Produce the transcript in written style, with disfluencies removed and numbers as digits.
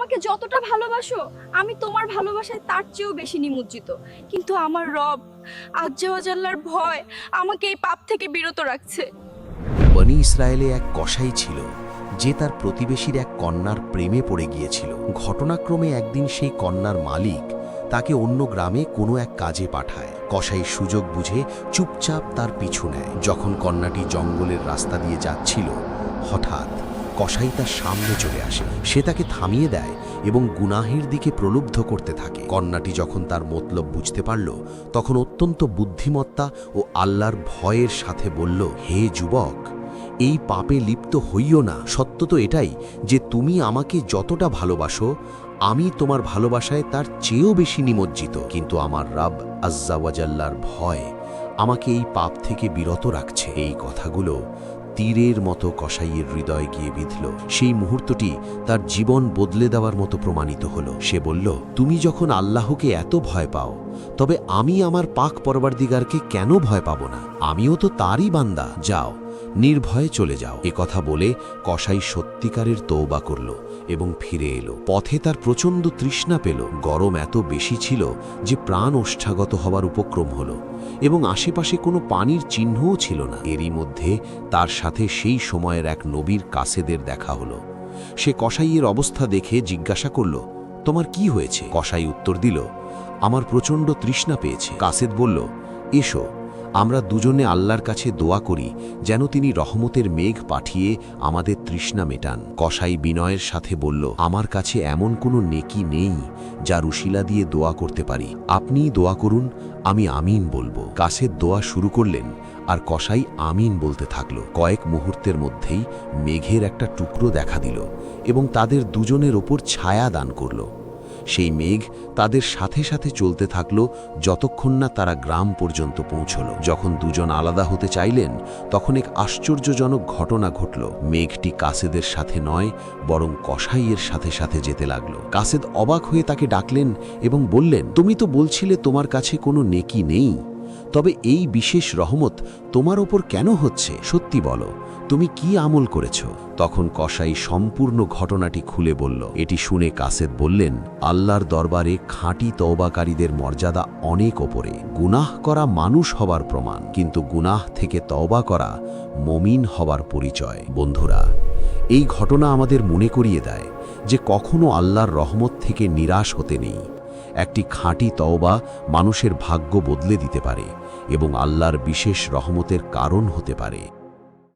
আমাকে যতটা ভালোবাসো আমি তোমার ভালোবাসায় তার চেয়েও বেশি নিমজ্জিত। কিন্তু আমার রব আজ্জা ওয়াজাল্লার ভয় আমাকে এই পাপ থেকে বিরত রাখছে। বনি ইসরায়েলে এক কসাই ছিল যে তার প্রতিবেশীর এক কন্যার প্রেমে পড়ে গিয়েছিল। ঘটনাক্রমে একদিন সেই কন্যার মালিক তাকে অন্য গ্রামে কোনো এক কাজে পাঠায়। কসাই সুযোগ বুঝে চুপচাপ তার পিছু নেয়। যখন কন্যাটি জঙ্গলের রাস্তা দিয়ে যাচ্ছিল, হঠাৎ কসাই তার সামনে চলে আসে। সে তাকে থামিয়ে দেয় এবং গুনাহের দিকে প্রলুব্ধ করতে থাকে। কন্যাটি যখন তার মতলব বুঝতে পারল, তখন অত্যন্ত বুদ্ধিমত্তা ও আল্লাহর ভয়ের সাথে বলল, হে যুবক, এই পাপে লিপ্ত হইও না। সত্য তো এটাই যে তুমি আমাকে যতটা ভালোবাসো আমি তোমার ভালোবাসায় তার চেয়েও বেশি নিমজ্জিত। কিন্তু আমার রব আজ্জা ওয়াজাল্লার ভয় আমাকে এই পাপ থেকে বিরত রাখছে। এই কথাগুলো তীরের মতো কসাইয়ের হৃদয়ে গিয়ে বিঁধল। সেই মুহূর্তটি তার জীবন বদলে দেওয়ার মতো প্রমাণিত হলো। সে বলল, তুমি যখন আল্লাহকে এত ভয় পাও, তবে আমি আমার পাক পরওয়ারদিগারকে কেন ভয় পাব না? আমিও তো তারই বান্দা। যাও, নির্ভয়ে চলে যাও। এ কথা বলে কসাই সত্যিকারের তওবা করল এবং ফিরে এলো। পথে তার প্রচণ্ড তৃষ্ণা পেল। গরম এত বেশি ছিল যে প্রাণ ওষ্ঠাগত হওয়ার উপক্রম হলো এবং আশেপাশে কোনো পানির চিহ্নও ছিল না। এরই মধ্যে তার সাথে সেই সময়ের এক নবীর কাসেদের দেখা হলো। সে কসাইয়ের অবস্থা দেখে জিজ্ঞাসা করল, তোমার কি হয়েছে? কসাই উত্তর দিল, আমার প্রচণ্ড তৃষ্ণা পেয়েছে। কাসেদ বলল, এসো, আমরা দুজনে আল্লাহর কাছে দোয়া করি যেন তিনি রহমতের মেঘ পাঠিয়ে আমাদের তৃষ্ণা মেটান। কসাই বিনয়ের সাথে বলল, আমার কাছে এমন কোনো নেকি নেই যার উশিলা দিয়ে দোয়া করতে পারি। আপনিই দোয়া করুন, আমি আমিন বলবো। কাসেদ দোয়া শুরু করলেন আর কসাই আমিন বলতে থাকল। কয়েক মুহূর্তের মধ্যেই মেঘের একটা টুকরো দেখা দিল এবং তাদের দুজনের ওপর ছায়া দান করল। সেই মেঘ তাদের সাথে সাথে চলতে থাকল যতক্ষণ না তারা গ্রাম পর্যন্ত পৌঁছল। যখন দুজন আলাদা হতে চাইলেন, তখন এক আশ্চর্যজনক ঘটনা ঘটল। মেঘটি কাসেদের সাথে নয়, বরং কসাইয়ের সাথে সাথে যেতে লাগল। কাসেদ অবাক হয়ে তাকে ডাকলেন এবং বললেন, তুমি তো বলছিলে তোমার কাছে কোনো নেকি নেই, তবে এই বিশেষ রহমত তোমার ওপর কেন হচ্ছে? সত্যি বলো, তুমি কি আমল করেছ? তখন কসাই সম্পূর্ণ ঘটনাটি খুলে বলল। এটি শুনে কাসেদ বললেন, আল্লাহর দরবারে খাঁটি তওবাকারীদের মর্যাদা অনেক ওপরে। গুনাহ করা মানুষ হবার প্রমাণ, কিন্তু গুনাহ থেকে তওবা করা মুমিন হবার পরিচয়। বন্ধুরা, এই ঘটনা আমাদের মনে করিয়ে দেয় যে কখনো আল্লাহর রহমত থেকে নিরাশ হতে নেই। একটি খাঁটি তওবা মানুষের ভাগ্য বদলে দিতে পারে এবং আল্লাহর বিশেষ রহমতের কারণ হতে পারে।